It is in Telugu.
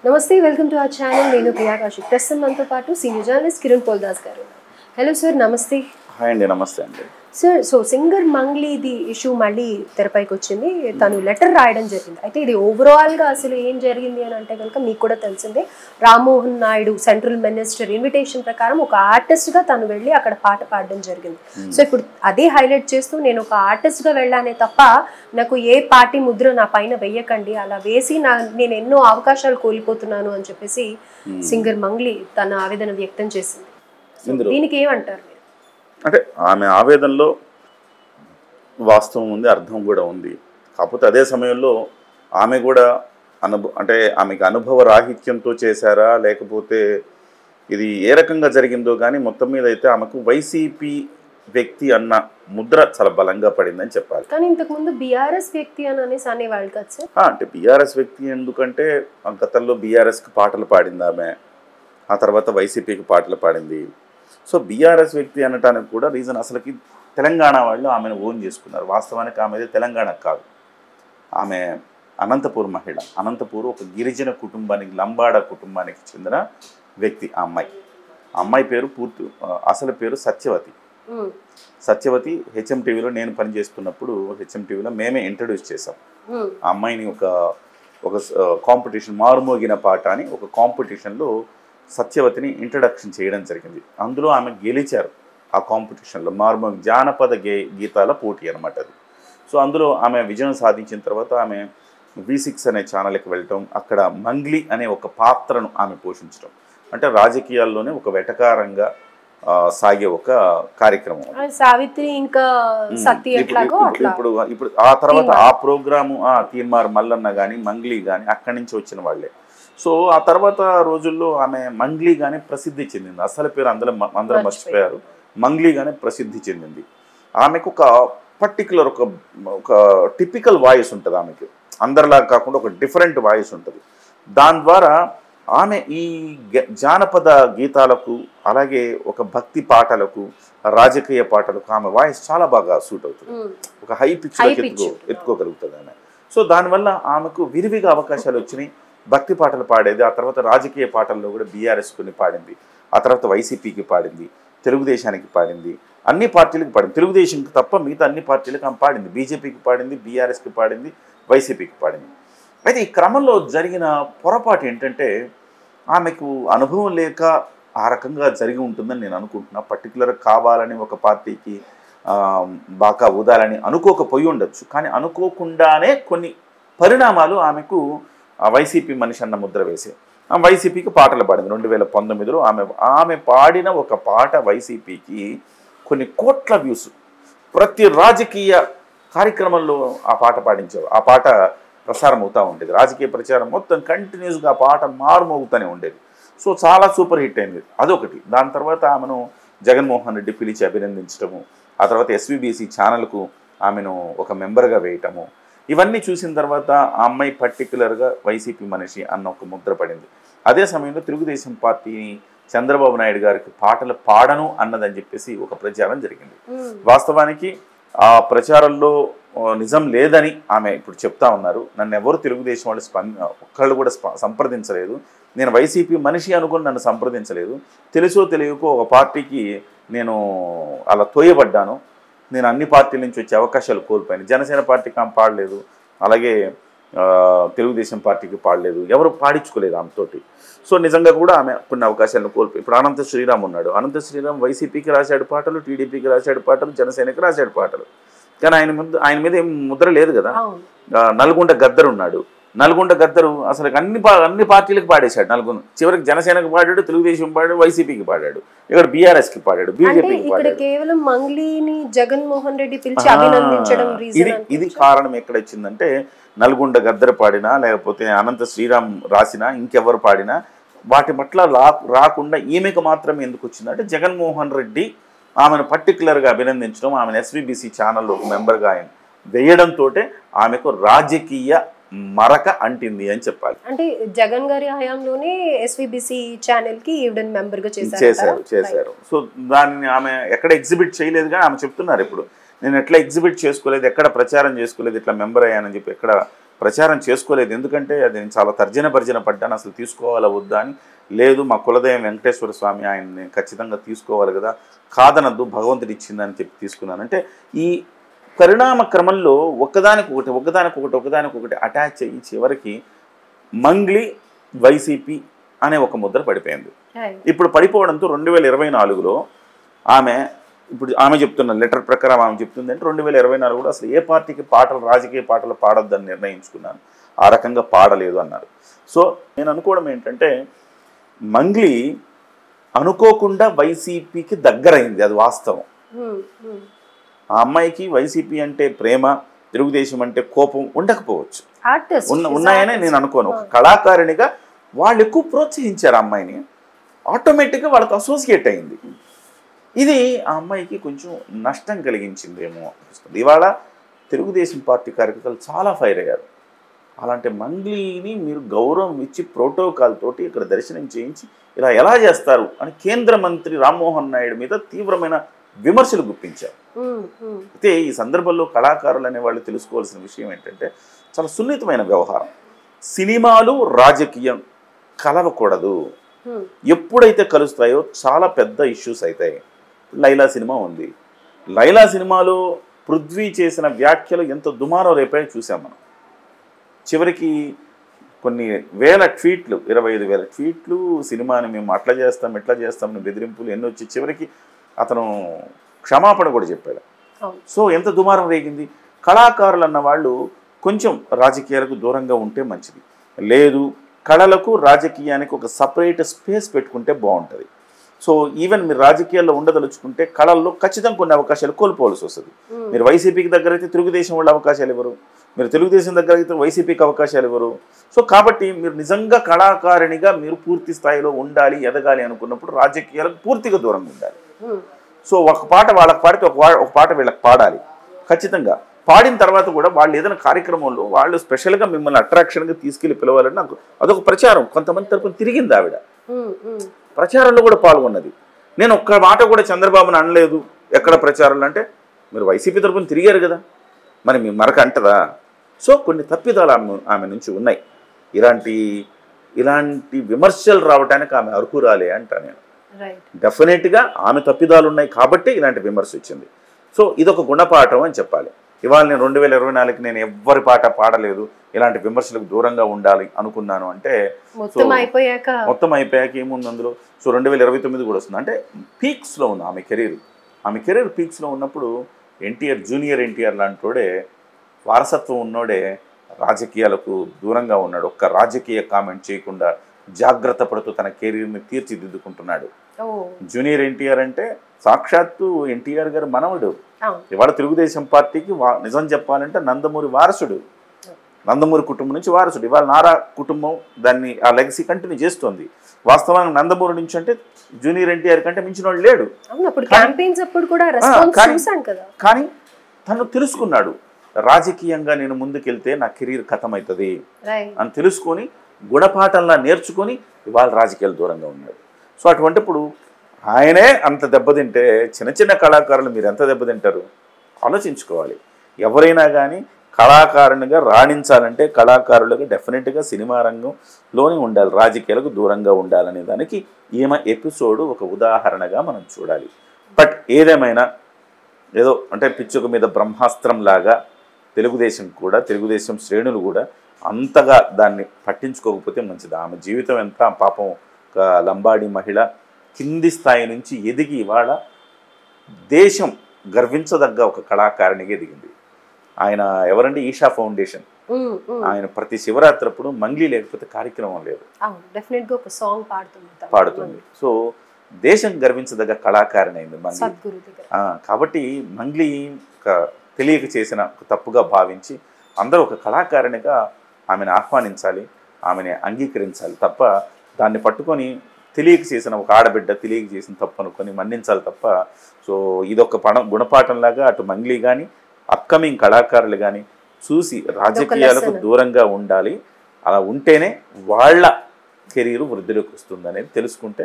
Namaste, welcome to our channel. Nenu Priya Kaushik. Present manto paatu senior journalist Kiran Poldas garu. Hello sir, namaste. Hi అండి, నమస్తే అండి. సార్, సో సింగర్ మంగ్లీది ఇష్యూ మళ్ళీ తెరపైకి వచ్చింది. తను లెటర్ రాయడం జరిగింది. అయితే ఇది ఓవరాల్గా అసలు ఏం జరిగింది అని అంటే కనుక మీకు కూడా తెలిసిందే. Rammohan Naidu central minister invitation ప్రకారం ఒక ఆర్టిస్ట్గా తను వెళ్ళి అక్కడ పాట పాడడం జరిగింది. సో ఇప్పుడు అదే హైలైట్ చేస్తూ నేను ఒక ఆర్టిస్ట్గా వెళ్ళానే తప్ప నాకు ఏ పార్టీ ముద్ర నా పైన వెయ్యకండి, అలా వేసి నేను ఎన్నో అవకాశాలు కోల్పోతున్నాను అని చెప్పేసి సింగర్ మంగ్లీ తన ఆవేదన వ్యక్తం చేసింది. దీనికి ఏమంటారు? అంటే ఆమె ఆవేదనలో వాస్తవం ఉంది, అర్థం కూడా ఉంది. కాకపోతే అదే సమయంలో ఆమె కూడా అంటే ఆమెకు అనుభవ రాహిత్యంతో చేశారా లేకపోతే ఇది ఏ రకంగా జరిగిందో కానీ మొత్తం మీద అయితే ఆమెకు వైసీపీ వ్యక్తి అన్న ముద్ర చాలా బలంగా పడిందని చెప్పాలి. కానీ ఇంతకుముందు బీఆర్ఎస్ వ్యక్తి అని అనేసి అనేవాళ్ళు కదా సార్. అంటే బీఆర్ఎస్ వ్యక్తి ఎందుకంటే గతంలో బీఆర్ఎస్కి పాటలు పాడింది ఆమె, ఆ తర్వాత వైసీపీకి పాటలు పాడింది. సో బీఆర్ఎస్ వ్యక్తి అనటానికి కూడా రీజన్ అసలుకి తెలంగాణ వాళ్ళు ఆమెను ఓన్ చేసుకున్నారు. వాస్తవానికి ఆమెది తెలంగాణకు కాదు, ఆమె అనంతపూర్ మహిళ. అనంతపూర్ ఒక గిరిజన కుటుంబానికి, లంబాడ కుటుంబానికి చెందిన వ్యక్తి. ఆ అమ్మాయి పేరు అసలు పేరు సత్యవతి. సత్యవతి హెచ్ఎంటీవీలో నేను పనిచేస్తున్నప్పుడు హెచ్ఎంటీవీలో మేమే ఇంట్రడ్యూస్ చేసాం ఆ అమ్మాయిని. ఒక కాంపిటీషన్, మారుమోగిన పాట అని ఒక కాంపిటీషన్లో సత్యవతిని ఇంట్రడక్షన్ చేయడం జరిగింది. అందులో ఆమె గెలిచారు ఆ కాంపిటీషన్లో. మారుమోగి జానపద గీతాల పోటీ అనమాట అది. సో అందులో ఆమె విజయం సాధించిన తర్వాత ఆమె V6 అనే ఛానల్కి వెళ్ళటం, అక్కడ మంగ్లీ అనే ఒక పాత్రను ఆమె పోషించడం, అంటే రాజకీయాల్లోనే ఒక వెటకారంగా సాగే ఒక కార్యక్రమం. సావిత్రి ఇంకా సత్య ఇప్పుడు ఆ తర్వాత ఆ ప్రోగ్రాము తీన్మార్ మల్లన్న కానీ మంగ్లీ కానీ అక్కడి నుంచి వచ్చిన వాళ్ళే. సో ఆ తర్వాత రోజుల్లో ఆమె మంగ్లీగానే ప్రసిద్ధి చెందింది. అసలు పేరు అందరం మర్చిపోయారు, మంగ్లీగానే ప్రసిద్ధి చెందింది. ఆమెకు ఒక పర్టికులర్ ఒక టిపికల్ వాయిస్ ఉంటుంది ఆమెకి, అందరిలా కాకుండా ఒక డిఫరెంట్ వాయిస్ ఉంటుంది. దాని ద్వారా ఆమె ఈ జానపద గీతాలకు, అలాగే ఒక భక్తి పాటలకు, రాజకీయ పాటలకు ఆమె వాయిస్ చాలా బాగా సూట్ అవుతుంది. ఒక హై పిచ్లోకి ఎత్తుకోగలుగుతుంది ఆమె. సో దానివల్ల ఆమెకు విరివిగా అవకాశాలు వచ్చినాయి. భక్తి పాటలు పాడేది, ఆ తర్వాత రాజకీయ పాటల్లో కూడా బీఆర్ఎస్ కొన్ని పాడింది, ఆ తర్వాత వైసీపీకి పాడింది, తెలుగుదేశానికి పాడింది, అన్ని పార్టీలకు పాడింది. తెలుగుదేశంకి తప్ప మిగతా అన్ని పార్టీలకు ఆమె పాడింది. బీజేపీకి పాడింది, బీఆర్ఎస్కి పాడింది, వైసీపీకి పాడింది. అయితే ఈ క్రమంలో జరిగిన పొరపాటు ఏంటంటే ఆమెకు అనుభవం లేక ఆ రకంగా జరిగి ఉంటుందని నేను అనుకుంటున్నా. పర్టికులర్ కావాలని ఒక పార్టీకి బాగా ఊదాలని అనుకోకపోయి ఉండొచ్చు, కానీ అనుకోకుండానే కొన్ని పరిణామాలు ఆమెకు వైసీపీ మనిషి అన్న ముద్ర వేసే వైసీపీకి పాటలు పాడింది. 2019లో ఆమె పాడిన ఒక పాట వైసీపీకి కొన్ని కోట్ల వ్యూస్. ప్రతి రాజకీయ కార్యక్రమంలో ఆ పాట పాడించారు, ఆ పాట ప్రసారం అవుతూ ఉండేది. రాజకీయ ప్రచారం మొత్తం కంటిన్యూస్గా ఆ పాట మారుమోగుతూనే ఉండేది. సో చాలా సూపర్ హిట్ అయింది, అదొకటి. దాని తర్వాత ఆమెను జగన్మోహన్ రెడ్డి పిలిచి అభినందించడము, ఆ తర్వాత SVBC ఛానల్కు ఆమెను ఒక మెంబర్గా వేయటము, ఇవన్నీ చూసిన తర్వాత ఆ అమ్మాయి పర్టికులర్గా వైసీపీ మనిషి అన్న ఒక ముద్ర పడింది. అదే సమయంలో తెలుగుదేశం పార్టీని చంద్రబాబు నాయుడు గారికి పాటలు పాడను అన్నదని చెప్పేసి ఒక ప్రచారం జరిగింది. వాస్తవానికి ఆ ప్రచారంలో నిజం లేదని ఆమె ఇప్పుడు చెప్తా ఉన్నారు. నన్ను ఎవరు తెలుగుదేశం వాళ్ళు ఒక్కళ్ళు కూడా సంప్రదించలేదు, నేను వైసీపీ మనిషి అనుకుని నన్ను సంప్రదించలేదు, తెలుసో తెలియకో ఒక పార్టీకి నేను అలా తోయబడ్డాను, నేను అన్ని పార్టీల నుంచి వచ్చే అవకాశాలు కోల్పోయాను. జనసేన పార్టీకి ఆమె పాడలేదు, అలాగే తెలుగుదేశం పార్టీకి పాడలేదు, ఎవరు పాడించుకోలేదు ఆమెతోటి. సో నిజంగా కూడా ఆమె కొన్ని అవకాశాలను కోల్పోయి. ఇప్పుడు అనంత శ్రీరామ్ ఉన్నాడు, అనంత శ్రీరామ్ వైసీపీకి రాశాడు పాటలు, టీడీపీకి రాశాడు పాటలు, జనసేనకి రాశాడు పాటలు, కానీ ఆయన మీద ఏం ముద్ర లేదు కదా. నల్గొండ గద్దరు ఉన్నాడు, నల్గొండ గద్దరు అసలు అన్ని పార్టీలకు పాడేశాడు. నల్గొండ చివరికి జనసేనకు పాడాడు, తెలుగుదేశం పాడాడు, వైసీపీకి పాడాడు, ఇక్కడ బీఆర్ఎస్కి పాడాడు, బీజేపీకి పాడాడు. కేవలం మంగ్లీని జగన్మోహన్ రెడ్డి పిలిచి అభినందించడం ఇది కారణం ఎక్కడ వచ్చిందంటే, నల్గొండ గద్దరు పాడినా లేకపోతే అనంత శ్రీరామ్ రాసినా ఇంకెవరు పాడినా వాటి పట్ల రాకుండా ఈమెకు మాత్రం ఎందుకు వచ్చిందంటే జగన్మోహన్ రెడ్డి ఆమెను పర్టికులర్గా అభినందించడం, ఆమెను SVBC ఛానల్లో ఒక మెంబర్గా ఆయన వేయడంతో ఆమెకు రాజకీయ మరక అంటింది అని చెప్పాలి. అంటే జగన్ గారి హయాంలోనే SVBC ఛానల్ కి ఈవిడన్ మెంబర్ గా చేశారు. సో దాన్ని ఆమె ఎక్కడ ఎగ్జిబిట్ చేయలేదు, కానీ ఆమె చెప్తున్నారు ఇప్పుడు నేను ఎట్లా ఎగ్జిబిట్ చేసుకోలేదు, ఎక్కడ ప్రచారం చేసుకోలేదు, ఇట్లా మెంబర్ అయ్యానని చెప్పి ఎక్కడ ప్రచారం చేసుకోలేదు. ఎందుకంటే అది నేను చాలా తర్జన భర్జన పడ్డాను, అసలు తీసుకోవాలా వద్దా అని. లేదు, మా కులదైవం వెంకటేశ్వర స్వామి, ఆయన్ని ఖచ్చితంగా తీసుకోవాలి కదా, కాదనద్దు, భగవంతుడు ఇచ్చిందని చెప్పి తీసుకున్నాను. అంటే ఈ పరిణామ క్రమంలో ఒకదానికొకటి అటాచ్ అయ్యి చివరికి మంగ్లీ వైసీపీ అనే ఒక ముద్ర పడిపోయింది. ఇప్పుడు పడిపోవడంతో 2024లో ఆమె చెప్తున్న లెటర్ ప్రకారం ఆమె చెప్తుంది అంటే 2024లో అసలు ఏ పార్టీకి రాజకీయ పాటలు పాడొద్దని నిర్ణయించుకున్నాను, ఆ రకంగా పాడలేదు అన్నారు. సో నేను అనుకోవడం ఏంటంటే మంగ్లీ అనుకోకుండా వైసీపీకి దగ్గరైంది, అది వాస్తవం. ఆ అమ్మాయికి వైసీపీ అంటే ప్రేమ, తెలుగుదేశం అంటే కోపం ఉండకపోవచ్చు, ఉన్నాయనే నేను అనుకోను. ఒక కళాకారిణిగా వాళ్ళు ఎక్కువ ప్రోత్సహించారు ఆ అమ్మాయిని, ఆటోమేటిక్గా వాళ్ళతో అసోసియేట్ అయింది. ఇది ఆ అమ్మాయికి కొంచెం నష్టం కలిగించిందేమో అనిపిస్తుంది. ఇవాళ తెలుగుదేశం పార్టీ కార్యకర్తలు చాలా ఫైర్ అయ్యారు. అలాంటి మంగ్లీని మీరు గౌరవం ఇచ్చి ప్రోటోకాల్ తోటి ఇక్కడ దర్శనం చేయించి ఇలా ఎలా చేస్తారు అని కేంద్ర మంత్రి రామ్మోహన్ నాయుడు మీద తీవ్రమైన విమర్శలు గుప్పించారు. అయితే ఈ సందర్భంలో కళాకారులు అనే వాళ్ళు తెలుసుకోవాల్సిన విషయం ఏంటంటే చాలా సున్నితమైన వ్యవహారం. సినిమాలు రాజకీయం కలవకూడదు. ఎప్పుడైతే కలుస్తాయో చాలా పెద్ద ఇష్యూస్ అవుతాయి. లైలా సినిమా ఉంది, లైలా సినిమాలో పృథ్వీ చేసిన వ్యాఖ్యలు ఎంత దుమారం రేపాయో చూసాం మనం. చివరికి కొన్ని వేల ట్వీట్లు, 25,000 ట్వీట్లు, సినిమాని మేము అట్లా చేస్తాం ఇట్లా చేస్తామని బెదిరింపులు ఎన్ని వచ్చి చివరికి అతను క్షమాపణ కూడా చెప్పాడు. సో ఎంత దుమారం రేగింది. కళాకారులు అన్న వాళ్ళు కొంచెం రాజకీయాలకు దూరంగా ఉంటే మంచిది. లేదు, కళలకు రాజకీయానికి ఒక సపరేట్ స్పేస్ పెట్టుకుంటే బాగుంటుంది. సో ఈవెన్ మీరు రాజకీయాల్లో ఉండదలుచుకుంటే కళల్లో ఖచ్చితంగా కొన్ని అవకాశాలు కోల్పోవాల్సి వస్తుంది. మీరు వైసీపీకి దగ్గర అయితే తెలుగుదేశం వాళ్ళు అవకాశాలు ఇవ్వరు, మీరు తెలుగుదేశం దగ్గర అయితే వైసీపీకి అవకాశాలు ఇవ్వరు. సో కాబట్టి మీరు నిజంగా కళాకారిణిగా మీరు పూర్తి స్థాయిలో ఉండాలి, ఎదగాలి అనుకున్నప్పుడు రాజకీయాలకు పూర్తిగా దూరంగా ఉండాలి. సో ఒక పాట వాళ్ళకి పాడితే ఒక పాట వీళ్ళకి పాడాలి. ఖచ్చితంగా పాడిన తర్వాత కూడా వాళ్ళు ఏదైనా కార్యక్రమంలో వాళ్ళు స్పెషల్గా మిమ్మల్ని అట్రాక్షన్గా తీసుకెళ్ళి పిలవాలని నాకు అదొక ప్రచారం. కొంతమంది తరపున తిరిగింది ఆవిడ, ప్రచారంలో కూడా పాల్గొన్నది. నేను ఒక్క మాట కూడా చంద్రబాబుని అనలేదు ఎక్కడ ప్రచారంలో. అంటే మీరు వైసీపీ తరపున తిరిగారు కదా, మరి మీ మరక అంటదా? సో కొన్ని తప్పిదాలు ఆమె నుంచి ఉన్నాయి. ఇలాంటి విమర్శలు రావడానికి ఆమె అర్హురాలే అంట నేను. డెఫినెట్గా ఆమె తప్పిదాలు ఉన్నాయి కాబట్టి ఇలాంటి విమర్శ వచ్చింది. సో ఇదొక గుణపాఠం అని చెప్పాలి. ఇవాళ నేను 2024కి నేను ఎవ్వరి పాట పాడలేదు, ఇలాంటి విమర్శలకు దూరంగా ఉండాలి అనుకున్నాను అంటే మొత్తం అయిపోయాక ఏముంది అందులో. సో 2029 కూడా వస్తుంది. అంటే పీక్స్లో ఉంది ఆమె కెరీర్ పీక్స్లో ఉన్నప్పుడు జూనియర్ ఎన్టీఆర్ లాంటోడే, వారసత్వం ఉన్నోడే రాజకీయాలకు దూరంగా ఉన్నాడు. ఒక్క రాజకీయ కామెంట్ చేయకుండా జాగ్రత్త పడుతూ తన కెరీర్ని తీర్చిదిద్దుకుంటున్నాడు. జూనియర్ ఎన్టీఆర్ అంటే సాక్షాత్తు ఎన్టీఆర్ గారు మనవడు. ఇవాళ తెలుగుదేశం పార్టీకి నిజం చెప్పాలంటే నందమూరి వారసుడు, నందమూరి కుటుంబం నుంచి వారసుడు. ఇవాళ నారా కుటుంబం దాన్ని ఆ లెగసీ కంటిన్యూ చేస్తోంది. వాస్తవానికి నందమూరి నుంచి అంటే జూనియర్ ఎన్టీఆర్ కంటే మించిన వాడు లేడు. కానీ తను తెలుసుకున్నాడు, రాజకీయంగా నేను ముందుకెళ్తే నా కెరీర్ ఖతమవుతుంది అని తెలుసుకొని గుణపాఠంలా నేర్చుకొని ఇవాళ రాజకీయాలు దూరంగా ఉన్నాడు. సో అటువంటిప్పుడు ఆయనే అంత దెబ్బతింటే చిన్న చిన్న కళాకారులు మీరు ఎంత దెబ్బతింటారు ఆలోచించుకోవాలి. ఎవరైనా కానీ కళాకారునిగా రాణించాలంటే కళాకారులుగా డెఫినెట్గా సినిమా రంగంలోనే ఉండాలి, రాజకీయాలకు దూరంగా ఉండాలనే దానికి ఈమె ఎపిసోడ్ ఒక ఉదాహరణగా మనం చూడాలి. బట్ ఏదేమైనా ఏదో అంటే పిచ్చుక మీద బ్రహ్మాస్త్రం లాగా తెలుగుదేశం శ్రేణులు కూడా అంతగా దాన్ని పట్టించుకోకపోతే మంచిది. ఆమె జీవితం ఎంత పాపం, ఒక లంబాడి మహిళ కింది స్థాయి నుంచి ఎదిగి ఇవాళ దేశం గర్వించదగ్గ ఒక కళాకారిణిగా ఎదిగింది. ఆయన ఎవరండి, ఈషా ఫౌండేషన్. ఆయన ప్రతి శివరాత్రి అప్పుడు మంగ్లీ లేకపోతే కార్యక్రమం లేదు, పాడుతుంది. సో దేశం గర్వించదగ్గ కళాకారిణి అయింది మంగ్లీ. కాబట్టి మంగ్లీ తెలియక చేసిన తప్పుగా భావించి అందరూ ఒక కళాకారిణిగా ఆమెను ఆహ్వానించాలి, ఆమెని అంగీకరించాలి తప్ప దాన్ని పట్టుకొని తెలియక చేసిన ఒక ఆడబిడ్డ తెలియక చేసిన తప్పు అనుకొని మన్నించాలి తప్ప. సో ఇదొక గుణపాఠంలాగా అటు మంగ్లీ కానీ అప్కమింగ్ కళాకారులు కానీ చూసి రాజకీయాలకు దూరంగా ఉండాలి. అలా ఉంటేనే వాళ్ళ కెరీర్ వృద్ధిలోకి వస్తుంది అనేది తెలుసుకుంటే